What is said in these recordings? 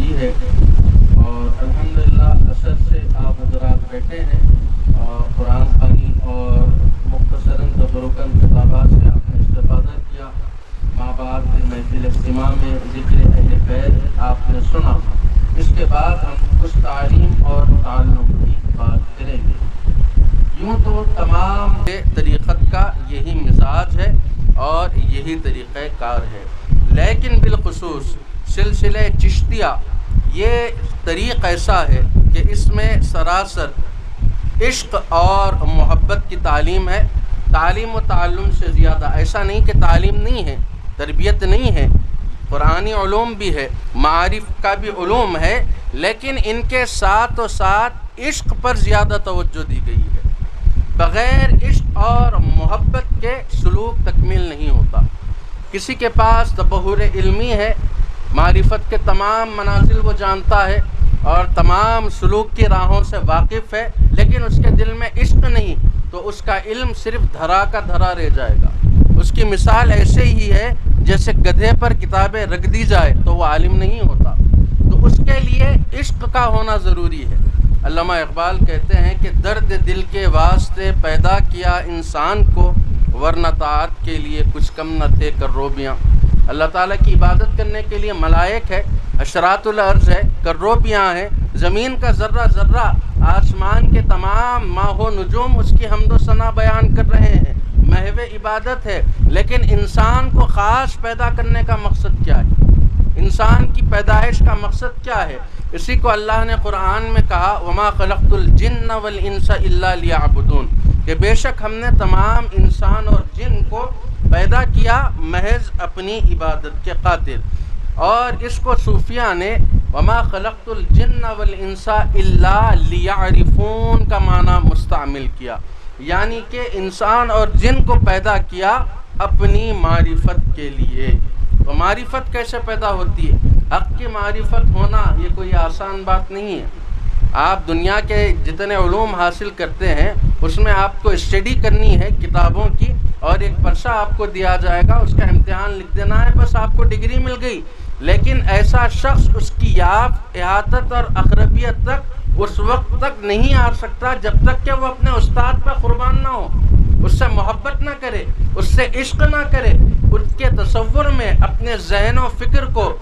کی ہے اور الحمدللہ اثر سے آپ حضرات بیٹھے ہیں اور قرآن خوانی اور مختصراً تبرکاً خطابات سے آپ نے استفادہ کیا۔ ماں باپ کے محفل اجتماع میں ذکر اہل خیر آپ نے سنا۔ اس کے بعد ہم کچھ تعلیم اور تعلم کی بات کریں گے۔ یوں تو تمام طریقت کا یہی مزاج ہے اور یہی طریقہ کار ہے، لیکن بالخصوص سلسلہ چشتیہ یہ طریق ایسا ہے کہ اس میں سراسر عشق اور محبت کی تعلیم ہے۔ تعلیم و تعلم سے زیادہ ایسا نہیں کہ تعلیم نہیں ہے، تربیت نہیں ہے، قرآنی علوم بھی ہے، معارف کا بھی علوم ہے، لیکن ان کے ساتھ و ساتھ عشق پر زیادہ توجہ دی گئی ہے۔ بغیر عشق اور محبت کے سلوک تکمیل نہیں ہوتا۔ کسی کے پاس تبحر علمی ہے، معرفت کے تمام منازل وہ جانتا ہے اور تمام سلوک کی راہوں سے واقف ہے، لیکن اس کے دل میں عشق نہیں تو اس کا علم صرف دھرا کا دھرا رہ جائے گا۔ اس کی مثال ایسے ہی ہے جیسے گدھے پر کتابیں رکھ دی جائے تو وہ عالم نہیں ہوتا۔ تو اس کے لیے عشق کا ہونا ضروری ہے۔ علامہ اقبال کہتے ہیں کہ درد دل کے واسطے پیدا کیا انسان کو، ورنہ طاعت کے لیے کچھ کم نہ تھے کروبیاں۔ اللہ تعالیٰ کی عبادت کرنے کے لیے ملائک ہے، حشرات الارض ہے، کروبیاں ہیں، زمین کا ذرہ ذرہ، آسمان کے تمام ماہ و نجوم اس کی حمد و ثنا بیان کر رہے ہیں، محو عبادت ہے۔ لیکن انسان کو خاص پیدا کرنے کا مقصد کیا ہے؟ انسان کی پیدائش کا مقصد کیا ہے؟ اسی کو اللہ نے قرآن میں کہا وَمَا خَلَقْتُ الْجِنَّ وَالْإِنسَ إِلَّا لِيَعْبُدُونَ، کہ بے شک ہم نے تمام انسان اور جن کو پیدا کیا محض اپنی عبادت کے خاطر۔ اور اس کو صوفیہ نے وَمَا خَلَقْتُ الْجِنَّ وَالْإِنسَ إِلَّا لِيَعْرِفُونَ کا معنی مستعمل کیا، یعنی کہ انسان اور جن کو پیدا کیا اپنی معرفت کے لیے۔ تو معرفت کیسے پیدا ہوتی ہے؟ حق کی معرفت ہونا یہ کوئی آسان بات نہیں ہے۔ آپ دنیا کے جتنے علوم حاصل کرتے ہیں اس میں آپ کو اسٹڈی کرنی ہے کتابوں کی، اور ایک پرچہ آپ کو دیا جائے گا، اس کا امتحان لکھ دینا ہے، بس آپ کو ڈگری مل گئی۔ لیکن ایسا شخص اس کی یافت، احاطت اور اقربیت تک اس وقت تک نہیں آ سکتا جب تک کہ وہ اپنے استاد پر قربان نہ ہو، اس سے محبت نہ کرے، اس سے عشق نہ کرے، اس کے تصور میں اپنے ذہن و فکر کو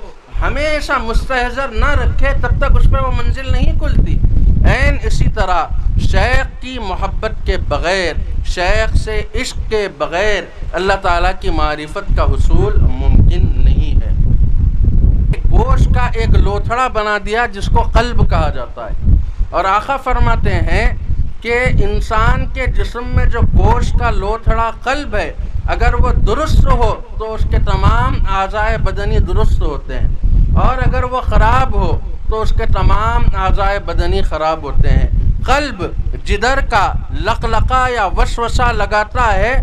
ہمیشہ مستحضر نہ رکھے، تب تک اس پہ وہ منزل نہیں کھلتی۔ عین اسی طرح شیخ کی محبت کے بغیر، شیخ سے عشق کے بغیر اللہ تعالیٰ کی معرفت کا حصول ممکن نہیں ہے۔ گوشت کا ایک لوتھڑا بنا دیا جس کو قلب کہا جاتا ہے، اور آقا فرماتے ہیں کہ انسان کے جسم میں جو گوشت کا لوتھڑا قلب ہے، اگر وہ درست ہو تو اس کے تمام اعضائے بدنی درست ہوتے ہیں، اور اگر وہ خراب ہو تو اس کے تمام اعضائے بدنی خراب ہوتے ہیں۔ قلب جدر کا لقلقہ یا وسوسہ لگاتا ہے،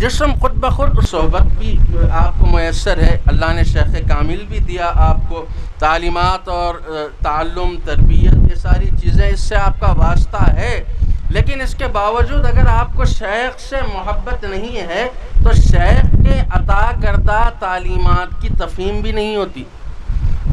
جسم خود بخود صحبت بھی آپ کو میسر ہے، اللہ نے شیخ کامل بھی دیا آپ کو، تعلیمات اور تعلم، تربیت، یہ ساری چیزیں اس سے آپ کا واسطہ ہے۔ لیکن اس کے باوجود اگر آپ کو شیخ سے محبت نہیں ہے تو شیخ کے عطا کردہ تعلیمات کی تفہیم بھی نہیں ہوتی۔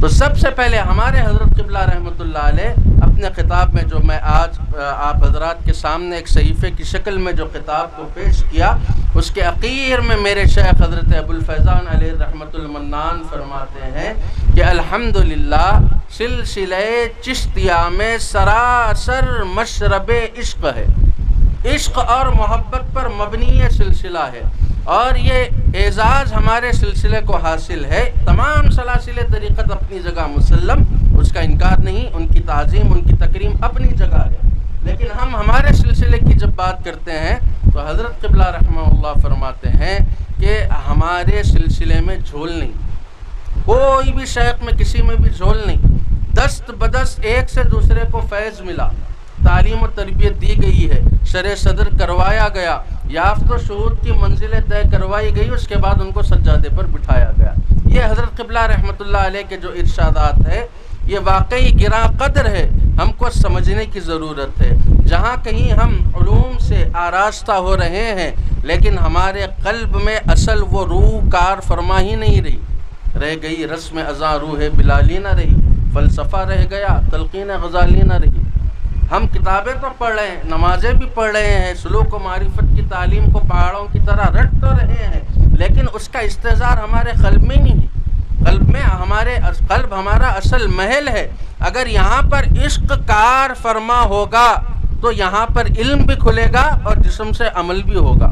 تو سب سے پہلے ہمارے حضرت قبلہ رحمۃ اللہ علیہ اپنے خطاب میں، جو میں آج آپ حضرات کے سامنے ایک صحیفے کی شکل میں جو خطاب کو پیش کیا، اس کے اخیر میں میرے شیخ حضرت ابوالفیضان علیہ رحمۃ المنان فرماتے ہیں کہ الحمدللہ سلسلہ چشتیہ میں سراسر مشرب عشق ہے، عشق اور محبت پر مبنی یہ سلسلہ ہے، اور یہ اعزاز ہمارے سلسلے کو حاصل ہے۔ تمام سلاسل طریقت اپنی جگہ مسلم، اس کا انکار نہیں، ان کی تعظیم، ان کی تکریم اپنی جگہ ہے، لیکن ہم ہمارے سلسلے کی جب بات کرتے ہیں تو حضرت قبلہ رحمہ اللہ فرماتے ہیں کہ ہمارے سلسلے میں جھول نہیں، کوئی بھی شیخ میں کسی میں بھی جھول نہیں، دست بدست ایک سے دوسرے کو فیض ملا، تعلیم و تربیت دی گئی ہے، شرح صدر کروایا گیا، یافت و شہود کی منزلیں طے کروائی گئی، اس کے بعد ان کو سجادے پر بٹھایا گیا۔ یہ حضرت قبلہ رحمۃ اللہ علیہ کے جو ارشادات ہے یہ واقعی گراں قدر ہے، ہم کو سمجھنے کی ضرورت ہے۔ جہاں کہیں ہم علوم سے آراستہ ہو رہے ہیں لیکن ہمارے قلب میں اصل وہ روح کار فرما ہی نہیں رہی، رہ گئی رسم ازاں روح بلالی نہ رہی، فلسفہ رہ گیا، تلقین غزالی نہ رہی۔ ہم کتابیں تو پڑھ رہے ہیں، نمازیں بھی پڑھ رہے ہیں، سلوک و معرفت کی تعلیم کو پہاڑوں کی طرح رٹ تو رہے ہیں، لیکن اس کا استحضار ہمارے قلب میں نہیں ہے۔ قلب ہمارا اصل محل ہے۔ اگر یہاں پر عشق کار فرما ہوگا تو یہاں پر علم بھی کھلے گا اور جسم سے عمل بھی ہوگا،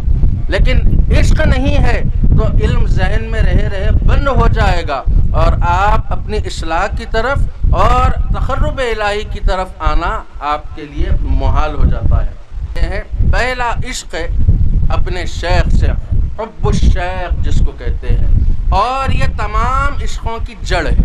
لیکن عشق نہیں ہے تو علم ذہن میں رہے بند ہو جائے گا، اور آپ اپنی اصلاح کی طرف اور تقرب الہی کی طرف آنا آپ کے لیے محال ہو جاتا ہے۔ یہ ہے پہلا عشق ہے اپنے شیخ سے، حب الشیخ جس کو کہتے ہیں، اور یہ تمام عشقوں کی جڑ ہے۔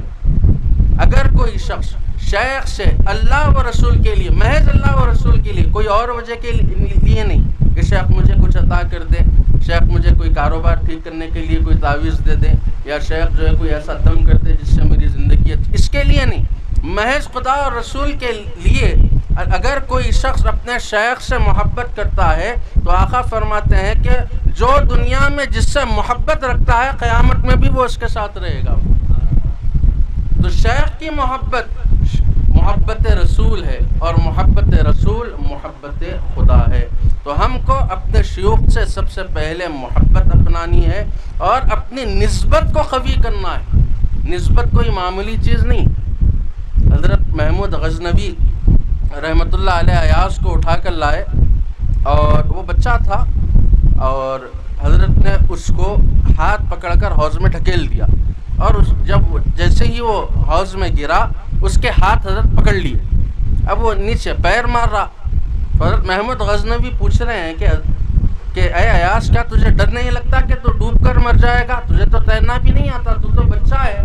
اگر کوئی شخص شیخ سے اللہ و رسول کے لیے، محض اللہ و رسول کے لیے، کوئی اور وجہ کے لیے نہیں کہ شیخ مجھے کچھ عطا کر دے، شیخ مجھے کوئی کاروبار ٹھیک کرنے کے لیے کوئی تعویذ دے دے، یا شیخ جو ہے کوئی ایسا دم کر دے جس سے میری زندگی اس کے لیے نہیں، محض خدا اور رسول کے لیے اگر کوئی شخص اپنے شیخ سے محبت کرتا ہے تو آقا فرماتے ہیں کہ جو دنیا میں جس سے محبت رکھتا ہے قیامت میں بھی وہ اس کے ساتھ رہے گا۔ تو شیخ کی محبت رسول ہے، اور محبت رسول محبت خدا ہے۔ تو ہم کو اپنے شیوخ سے سب سے پہلے محبت اپنانی ہے اور اپنی نسبت کو قوی کرنا ہے۔ نسبت کوئی معمولی چیز نہیں۔ حضرت محمود غزنوی رحمۃ اللہ علیہ ایاز کو اٹھا کر لائے، اور وہ بچہ تھا، اور حضرت نے اس کو ہاتھ پکڑ کر حوض میں ڈھکیل دیا، اور جیسے ہی وہ حوض میں گرا اس کے ہاتھ حضرت پکڑ لیے۔ اب وہ نیچے پیر مار رہا، حضرت محمود غزنوی پوچھ رہے ہیں کہ اے ایاز، کیا تجھے ڈر نہیں لگتا کہ تو ڈوب کر مر جائے گا؟ تجھے تو تیرنا بھی نہیں آتا، تو بچہ ہے۔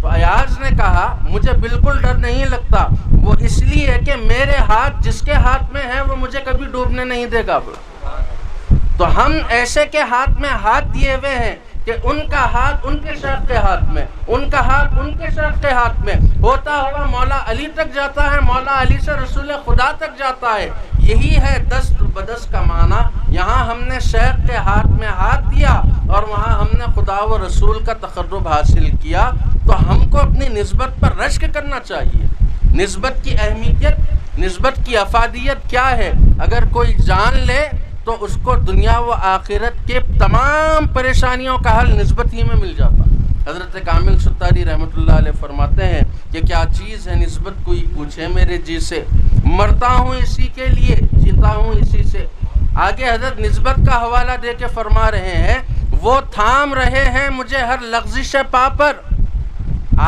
تو ایاز نے کہا مجھے بالکل ڈر نہیں لگتا، وہ اس لیے کہ میرے ہاتھ جس کے ہاتھ میں ہے وہ مجھے کبھی ڈوبنے نہیں دے گا۔ تو ہم ایسے کے ہاتھ میں ہاتھ دیے ہوئے ہیں کہ ان کا ہاتھ ان کے شیخ کے ہاتھ میں، ان کا ہاتھ ان کے شیخ کے ہاتھ میں ہوتا ہوا مولا علی تک جاتا ہے، مولا علی سے رسول خدا تک جاتا ہے۔ یہی ہے دست بدست کا معنی۔ یہاں ہم نے شیخ کے ہاتھ میں ہاتھ دیا اور وہاں ہم نے خدا و رسول کا تقرب حاصل کیا۔ تو ہم کو اپنی نسبت پر رشک کرنا چاہیے۔ نسبت کی اہمیت، نسبت کی افادیت کیا ہے؟ اگر کوئی جان لے تو اس کو دنیا و آخرت کے تمام پریشانیوں کا حل نسبت ہی میں مل جاتا۔ حضرت کامل ستاری رحمۃ اللہ علیہ فرماتے ہیں کہ کیا چیز ہے نسبت، کوئی پوچھے میرے جی سے، مرتا ہوں اسی کے لیے، جیتا ہوں اسی سے۔ آگے حضرت نسبت کا حوالہ دے کے فرما رہے ہیں، وہ تھام رہے ہیں مجھے ہر لغزش پا پر۔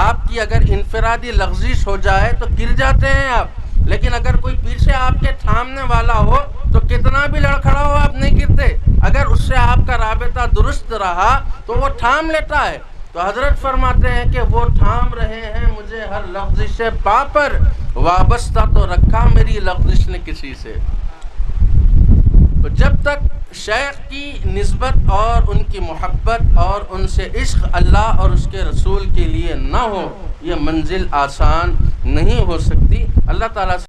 آپ کی اگر انفرادی لغزش ہو جائے تو گر جاتے ہیں آپ، لیکن اگر کوئی پیچھے آپ کے تھامنے والا ہو تو کتنا بھی لڑکھڑا ہو آپ نہیں گرتے۔ اگر اس سے آپ کا رابطہ درست رہا تو وہ تھام لیتا ہے۔ تو حضرت فرماتے ہیں کہ وہ تھام رہے ہیں مجھے ہر لغزش پا پر، وابستہ تو رکھا میری لغزش نے کسی سے۔ تو جب تک شیخ کی نسبت اور ان کی محبت اور ان سے عشق اللہ اور اس کے رسول کے لیے نہ ہو، یہ منزل آسان نہیں ہو سکتی۔ اللہ تعالیٰ سے